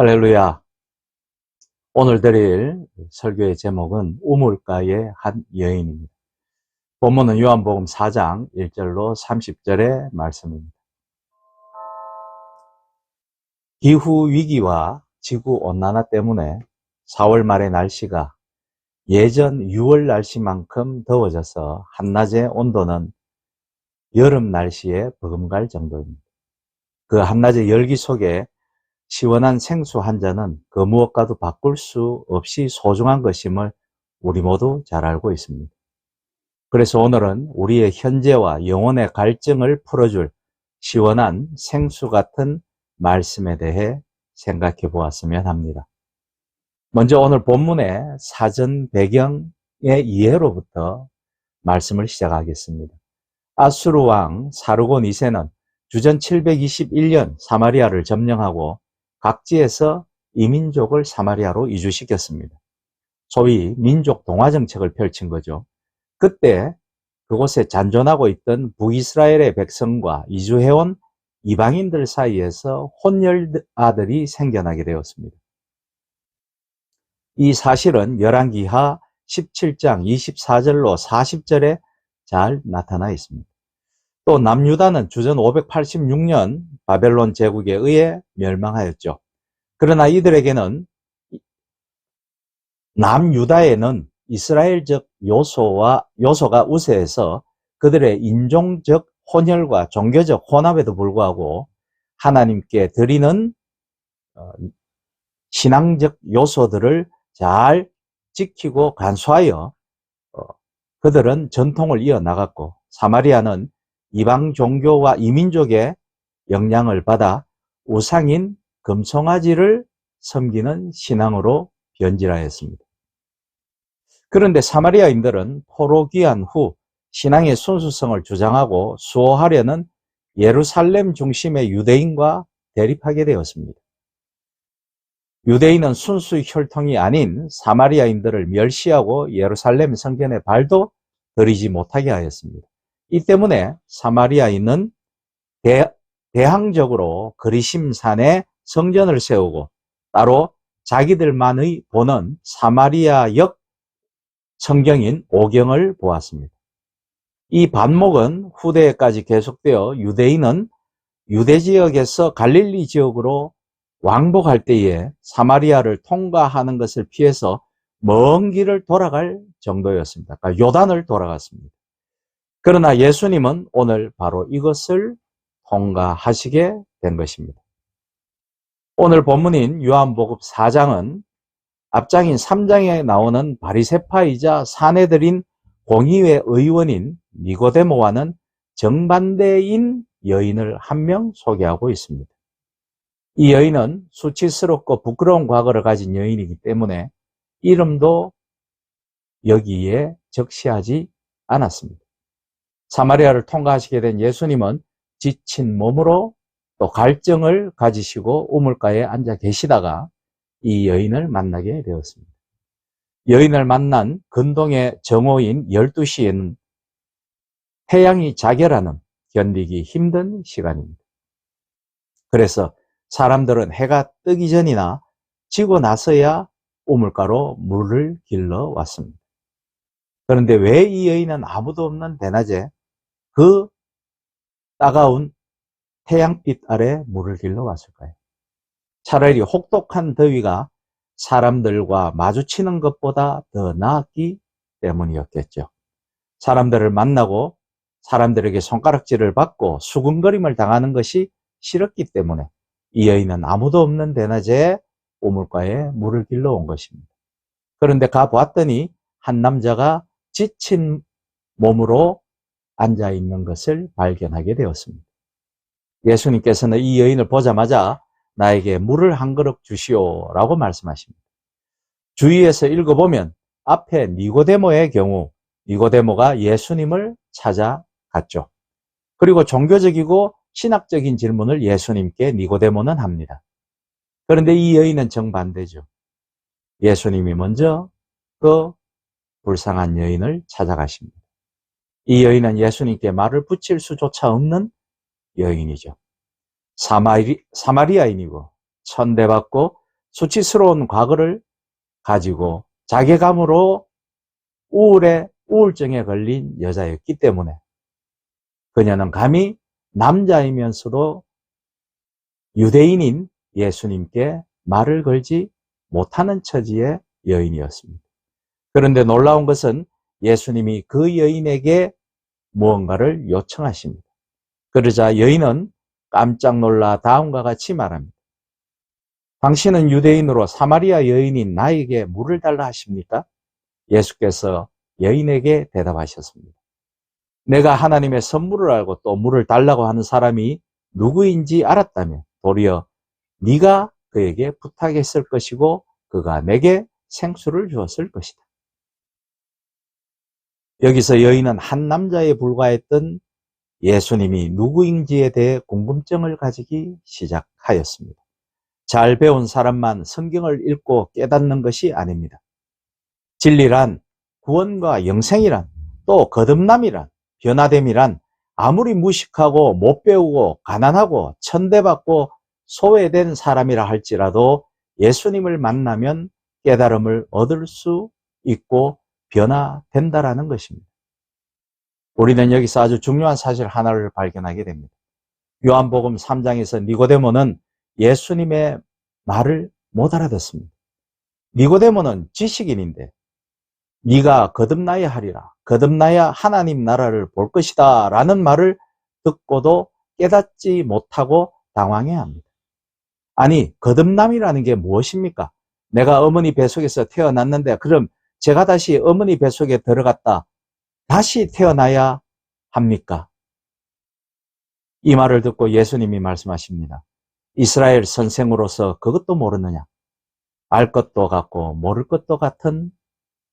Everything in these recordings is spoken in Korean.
할렐루야. 오늘 드릴 설교의 제목은 우물가의 한 여인입니다. 본문은 요한복음 4장 1절로 30절의 말씀입니다. 기후위기와 지구온난화 때문에 4월 말의 날씨가 예전 6월 날씨만큼 더워져서 한낮의 온도는 여름 날씨에 버금갈 정도입니다. 그 한낮의 열기 속에 시원한 생수 한 잔은 그 무엇과도 바꿀 수 없이 소중한 것임을 우리 모두 잘 알고 있습니다. 그래서 오늘은 우리의 현재와 영혼의 갈증을 풀어줄 시원한 생수 같은 말씀에 대해 생각해 보았으면 합니다. 먼저 오늘 본문의 사전 배경의 이해로부터 말씀을 시작하겠습니다. 아수르 왕 사르곤 2세는 주전 721년 사마리아를 점령하고 각지에서 이민족을 사마리아로 이주시켰습니다. 소위 민족 동화 정책을 펼친 거죠. 그때 그곳에 잔존하고 있던 북이스라엘의 백성과 이주해온 이방인들 사이에서 혼혈아들이 생겨나게 되었습니다. 이 사실은 열왕기하 17장 24절로 40절에 잘 나타나 있습니다. 또 남유다는 주전 586년 바벨론 제국에 의해 멸망하였죠. 그러나 이들에게는 남유다에는 이스라엘적 요소가 우세해서 그들의 인종적 혼혈과 종교적 혼합에도 불구하고 하나님께 드리는 신앙적 요소들을 잘 지키고 간수하여 그들은 전통을 이어나갔고, 사마리아는 이방 종교와 이민족의 영향을 받아 우상인 금송아지를 섬기는 신앙으로 변질하였습니다. 그런데 사마리아인들은 포로귀환 후 신앙의 순수성을 주장하고 수호하려는 예루살렘 중심의 유대인과 대립하게 되었습니다. 유대인은 순수의 혈통이 아닌 사마리아인들을 멸시하고 예루살렘 성전에 발도 들이지 못하게 하였습니다. 이 때문에 사마리아인은 대항적으로 그리심산에 성전을 세우고 따로 자기들만의 보는 사마리아역 성경인 오경을 보았습니다. 이 반목은 후대에까지 계속되어 유대인은 유대 지역에서 갈릴리 지역으로 왕복할 때에 사마리아를 통과하는 것을 피해서 먼 길을 돌아갈 정도였습니다. 그러니까 요단을 돌아갔습니다. 그러나 예수님은 오늘 바로 이것을 통과하시게 된 것입니다. 오늘 본문인 요한복음 4장은 앞장인 3장에 나오는 바리새파이자 사내들인 공의회 의원인 니고데모와는 정반대인 여인을 한 명 소개하고 있습니다. 이 여인은 수치스럽고 부끄러운 과거를 가진 여인이기 때문에 이름도 여기에 적시하지 않았습니다. 사마리아를 통과하시게 된 예수님은 지친 몸으로 또 갈증을 가지시고 우물가에 앉아 계시다가 이 여인을 만나게 되었습니다. 여인을 만난 근동의 정오인 12시에는 태양이 자결하는 견디기 힘든 시간입니다. 그래서 사람들은 해가 뜨기 전이나 지고 나서야 우물가로 물을 길러 왔습니다. 그런데 왜 이 여인은 아무도 없는 대낮에 그 따가운 태양빛 아래 물을 길러 왔을까요? 차라리 혹독한 더위가 사람들과 마주치는 것보다 더 나았기 때문이었겠죠. 사람들을 만나고 사람들에게 손가락질을 받고 수군거림을 당하는 것이 싫었기 때문에 이 여인은 아무도 없는 대낮에 우물가에 물을 길러 온 것입니다. 그런데 가보았더니 한 남자가 지친 몸으로 앉아 있는 것을 발견하게 되었습니다. 예수님께서는 이 여인을 보자마자 나에게 물을 한 그릇 주시오라고 말씀하십니다. 주위에서 읽어보면 앞에 니고데모의 경우 니고데모가 예수님을 찾아갔죠. 그리고 종교적이고 신학적인 질문을 예수님께 니고데모는 합니다. 그런데 이 여인은 정반대죠. 예수님이 먼저 그 불쌍한 여인을 찾아가십니다. 이 여인은 예수님께 말을 붙일 수조차 없는 여인이죠. 사마리아인이고 천대받고 수치스러운 과거를 가지고 자괴감으로 우울증에 걸린 여자였기 때문에 그녀는 감히 남자이면서도 유대인인 예수님께 말을 걸지 못하는 처지의 여인이었습니다. 그런데 놀라운 것은 예수님이 그 여인에게 무언가를 요청하십니다. 그러자 여인은 깜짝 놀라 다음과 같이 말합니다. 당신은 유대인으로 사마리아 여인인 나에게 물을 달라 하십니까? 예수께서 여인에게 대답하셨습니다. 내가 하나님의 선물을 알고 또 물을 달라고 하는 사람이 누구인지 알았다면 도리어 네가 그에게 부탁했을 것이고 그가 내게 생수를 주었을 것이다. 여기서 여인은 한 남자에 불과했던 예수님이 누구인지에 대해 궁금증을 가지기 시작하였습니다. 잘 배운 사람만 성경을 읽고 깨닫는 것이 아닙니다. 진리란, 구원과 영생이란, 또 거듭남이란, 변화됨이란 아무리 무식하고 못 배우고 가난하고 천대받고 소외된 사람이라 할지라도 예수님을 만나면 깨달음을 얻을 수 있고 변화된다라는 것입니다. 우리는 여기서 아주 중요한 사실 하나를 발견하게 됩니다. 요한복음 3장에서 니고데모는 예수님의 말을 못 알아듣습니다. 니고데모는 지식인인데 네가 거듭나야 하리라, 거듭나야 하나님 나라를 볼 것이다 라는 말을 듣고도 깨닫지 못하고 당황해합니다. 아니, 거듭남이라는 게 무엇입니까? 내가 어머니 뱃속에서 태어났는데 그럼 제가 다시 어머니 뱃속에 들어갔다 다시 태어나야 합니까? 이 말을 듣고 예수님이 말씀하십니다. 이스라엘 선생으로서 그것도 모르느냐? 알 것도 같고 모를 것도 같은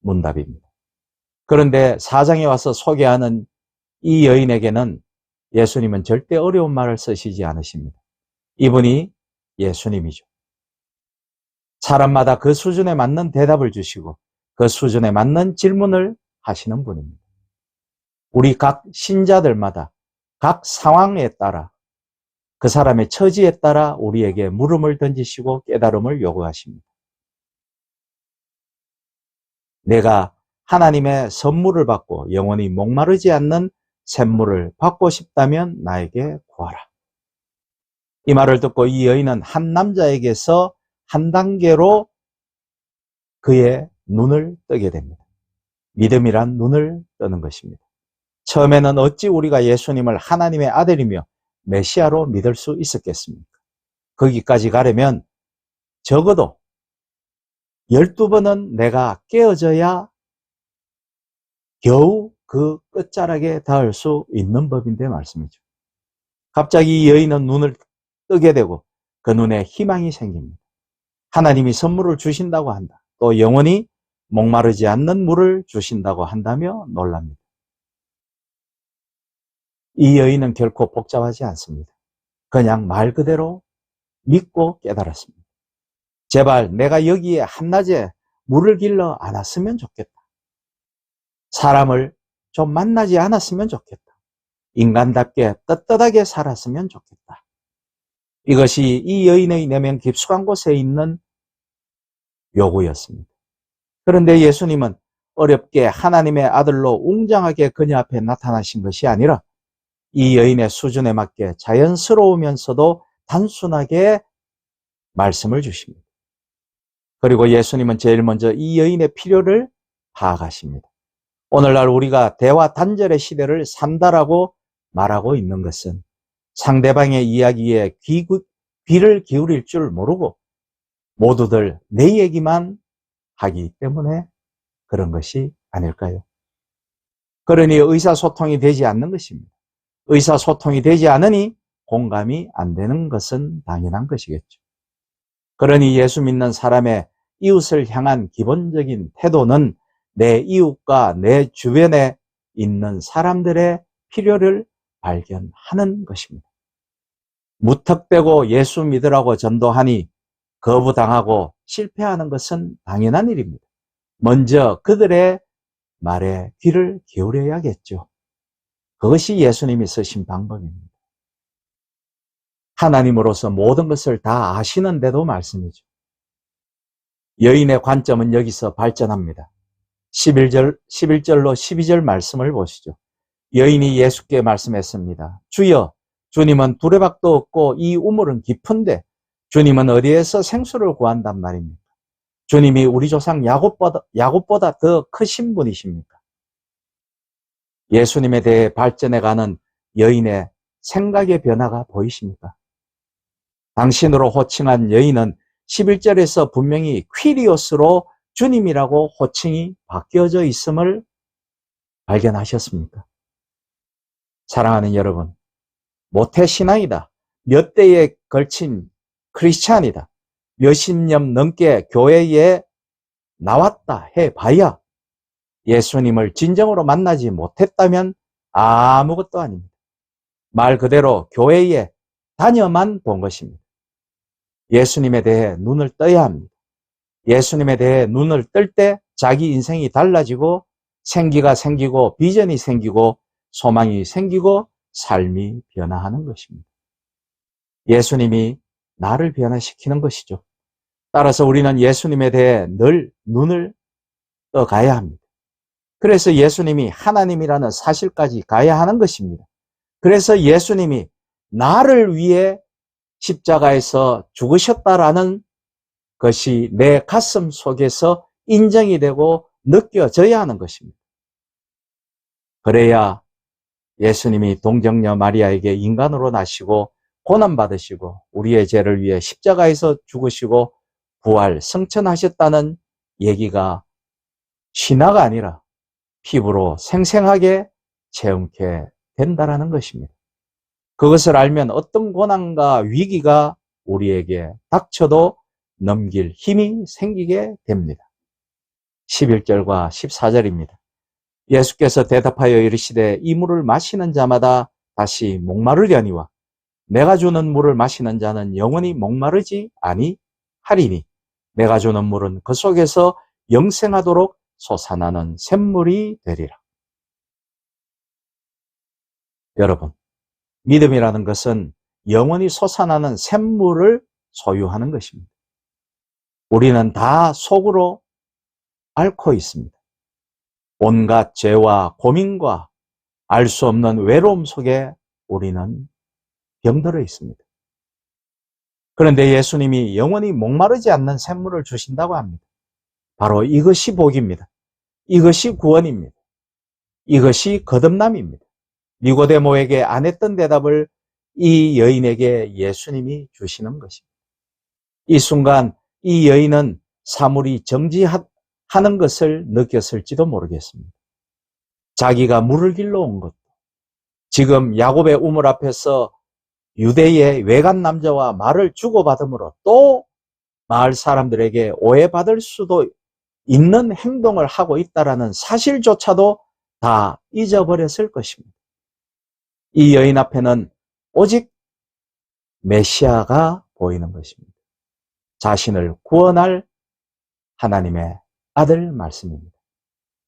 문답입니다. 그런데 4장에 와서 소개하는 이 여인에게는 예수님은 절대 어려운 말을 쓰시지 않으십니다. 이분이 예수님이죠. 사람마다 그 수준에 맞는 대답을 주시고 그 수준에 맞는 질문을 하시는 분입니다. 우리 각 신자들마다 각 상황에 따라 그 사람의 처지에 따라 우리에게 물음을 던지시고 깨달음을 요구하십니다. 내가 하나님의 선물을 받고 영원히 목마르지 않는 샘물을 받고 싶다면 나에게 구하라. 이 말을 듣고 이 여인은 한 남자에게서 한 단계로 그의 눈을 뜨게 됩니다. 믿음이란 눈을 뜨는 것입니다. 처음에는 어찌 우리가 예수님을 하나님의 아들이며 메시아로 믿을 수 있었겠습니까? 거기까지 가려면 적어도 12번은 내가 깨어져야 겨우 그 끝자락에 닿을 수 있는 법인데 말씀이죠. 갑자기 이 여인은 눈을 뜨게 되고 그 눈에 희망이 생깁니다. 하나님이 선물을 주신다고 한다. 또 영원히 목마르지 않는 물을 주신다고 한다며 놀랍니다. 이 여인은 결코 복잡하지 않습니다. 그냥 말 그대로 믿고 깨달았습니다. 제발 내가 여기에 한낮에 물을 길러 안았으면 좋겠다. 사람을 좀 만나지 않았으면 좋겠다. 인간답게 떳떳하게 살았으면 좋겠다. 이것이 이 여인의 내면 깊숙한 곳에 있는 요구였습니다. 그런데 예수님은 어렵게 하나님의 아들로 웅장하게 그녀 앞에 나타나신 것이 아니라 이 여인의 수준에 맞게 자연스러우면서도 단순하게 말씀을 주십니다. 그리고 예수님은 제일 먼저 이 여인의 필요를 파악하십니다. 오늘날 우리가 대화 단절의 시대를 산다라고 말하고 있는 것은 상대방의 이야기에 귀를 기울일 줄 모르고 모두들 내 얘기만 하기 때문에 그런 것이 아닐까요? 그러니 의사소통이 되지 않는 것입니다. 의사소통이 되지 않으니 공감이 안 되는 것은 당연한 것이겠죠. 그러니 예수 믿는 사람의 이웃을 향한 기본적인 태도는 내 이웃과 내 주변에 있는 사람들의 필요를 발견하는 것입니다. 무턱대고 예수 믿으라고 전도하니 거부당하고 실패하는 것은 당연한 일입니다. 먼저 그들의 말에 귀를 기울여야겠죠. 그것이 예수님이 쓰신 방법입니다. 하나님으로서 모든 것을 다 아시는데도 말씀이죠. 여인의 관점은 여기서 발전합니다. 11절로 12절 말씀을 보시죠. 여인이 예수께 말씀했습니다. 주여, 주님은 두레박도 없고 이 우물은 깊은데 주님은 어디에서 생수를 구한단 말입니까? 주님이 우리 조상 야곱보다 더 크신 분이십니까? 예수님에 대해 발전해가는 여인의 생각의 변화가 보이십니까? 당신으로 호칭한 여인은 11절에서 분명히 퀴리오스로 주님이라고 호칭이 바뀌어져 있음을 발견하셨습니까? 사랑하는 여러분, 모태신앙이다. 몇 대에 걸친 크리스찬이다. 몇십 년 넘게 교회에 나왔다 해봐야 예수님을 진정으로 만나지 못했다면 아무것도 아닙니다. 말 그대로 교회에 다녀만 본 것입니다. 예수님에 대해 눈을 떠야 합니다. 예수님에 대해 눈을 뜰 때 자기 인생이 달라지고 생기가 생기고 비전이 생기고 소망이 생기고 삶이 변화하는 것입니다. 예수님이 나를 변화시키는 것이죠. 따라서 우리는 예수님에 대해 늘 눈을 떠가야 합니다. 그래서 예수님이 하나님이라는 사실까지 가야 하는 것입니다. 그래서 예수님이 나를 위해 십자가에서 죽으셨다라는 것이 내 가슴 속에서 인정이 되고 느껴져야 하는 것입니다. 그래야 예수님이 동정녀 마리아에게 인간으로 나시고 고난받으시고 우리의 죄를 위해 십자가에서 죽으시고 부활 승천하셨다는 얘기가 신화가 아니라 피부로 생생하게 체험케 된다라는 것입니다. 그것을 알면 어떤 고난과 위기가 우리에게 닥쳐도 넘길 힘이 생기게 됩니다. 11절과 14절입니다. 예수께서 대답하여 이르시되 이 물을 마시는 자마다 다시 목마르려니와 내가 주는 물을 마시는 자는 영원히 목마르지 아니하리니 내가 주는 물은 그 속에서 영생하도록 솟아나는 샘물이 되리라. 여러분, 믿음이라는 것은 영원히 솟아나는 샘물을 소유하는 것입니다. 우리는 다 속으로 앓고 있습니다. 온갖 죄와 고민과 알 수 없는 외로움 속에 우리는 병들어 있습니다. 그런데 예수님이 영원히 목마르지 않는 샘물을 주신다고 합니다. 바로 이것이 복입니다. 이것이 구원입니다. 이것이 거듭남입니다. 니고데모에게 안 했던 대답을 이 여인에게 예수님이 주시는 것입니다. 이 순간 이 여인은 사물이 정지하는 것을 느꼈을지도 모르겠습니다. 자기가 물을 길러 온 것도, 지금 야곱의 우물 앞에서 유대의 외간 남자와 말을 주고받음으로 또 마을 사람들에게 오해받을 수도 있는 행동을 하고 있다는 사실조차도 다 잊어버렸을 것입니다. 이 여인 앞에는 오직 메시아가 보이는 것입니다. 자신을 구원할 하나님의 아들 말씀입니다.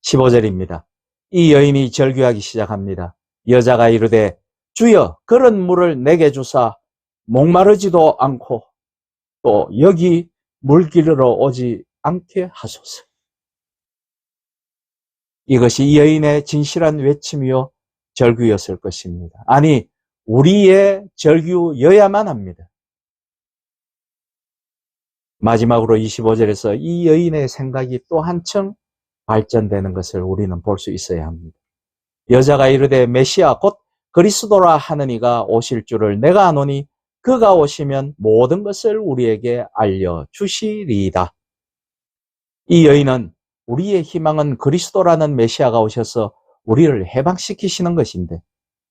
15절입니다. 이 여인이 절규하기 시작합니다. 여자가 이르되 주여 그런 물을 내게 주사 목마르지도 않고 또 여기 물 기르러 오지 않게 하소서. 이것이 이 여인의 진실한 외침이요 절규였을 것입니다. 아니, 우리의 절규여야만 합니다. 마지막으로 25절에서 이 여인의 생각이 또 한층 발전되는 것을 우리는 볼 수 있어야 합니다. 여자가 이르되 메시아 곧 그리스도라 하느니가 오실 줄을 내가 아노니 그가 오시면 모든 것을 우리에게 알려주시리이다. 이 여인은 우리의 희망은 그리스도라는 메시아가 오셔서 우리를 해방시키시는 것인데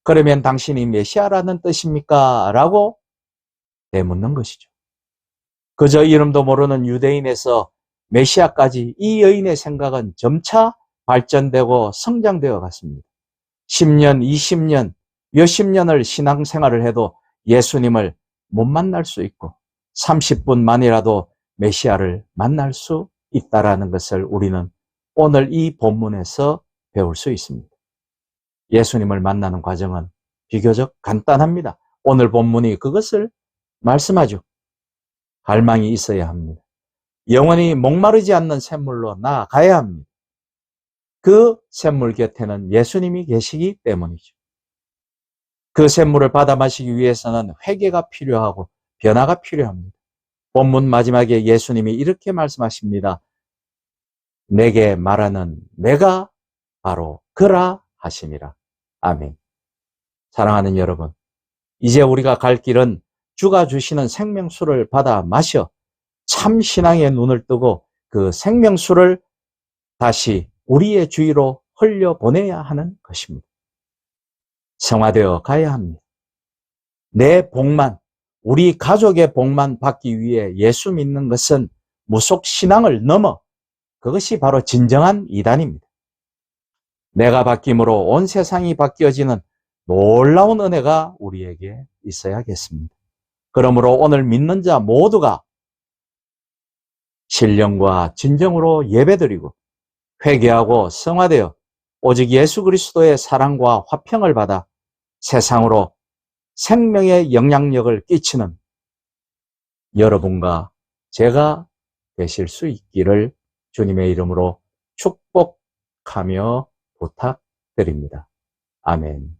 그러면 당신이 메시아라는 뜻입니까? 라고 되묻는 것이죠. 그저 이름도 모르는 유대인에서 메시아까지 이 여인의 생각은 점차 발전되고 성장되어 갔습니다. 10년, 20년, 몇십 년을 신앙생활을 해도 예수님을 못 만날 수 있고 30분만이라도 메시아를 만날 수 있다는 것을 우리는 오늘 이 본문에서 배울 수 있습니다. 예수님을 만나는 과정은 비교적 간단합니다. 오늘 본문이 그것을 말씀하죠. 갈망이 있어야 합니다. 영원히 목마르지 않는 샘물로 나아가야 합니다. 그 샘물 곁에는 예수님이 계시기 때문이죠. 그 샘물을 받아 마시기 위해서는 회개가 필요하고 변화가 필요합니다. 본문 마지막에 예수님이 이렇게 말씀하십니다. 내게 말하는 내가 바로 그라 하심이라. 아멘. 사랑하는 여러분, 이제 우리가 갈 길은 주가 주시는 생명수를 받아 마셔 참 신앙의 눈을 뜨고 그 생명수를 다시 우리의 주위로 흘려보내야 하는 것입니다. 성화되어 가야 합니다. 내 복만, 우리 가족의 복만 받기 위해 예수 믿는 것은 무속 신앙을 넘어 그것이 바로 진정한 이단입니다. 내가 바뀜으로 온 세상이 바뀌어지는 놀라운 은혜가 우리에게 있어야겠습니다. 그러므로 오늘 믿는 자 모두가 신령과 진정으로 예배드리고 회개하고 성화되어 오직 예수 그리스도의 사랑과 화평을 받아 세상으로 생명의 영향력을 끼치는 여러분과 제가 되실 수 있기를 주님의 이름으로 축복하며 부탁드립니다. 아멘.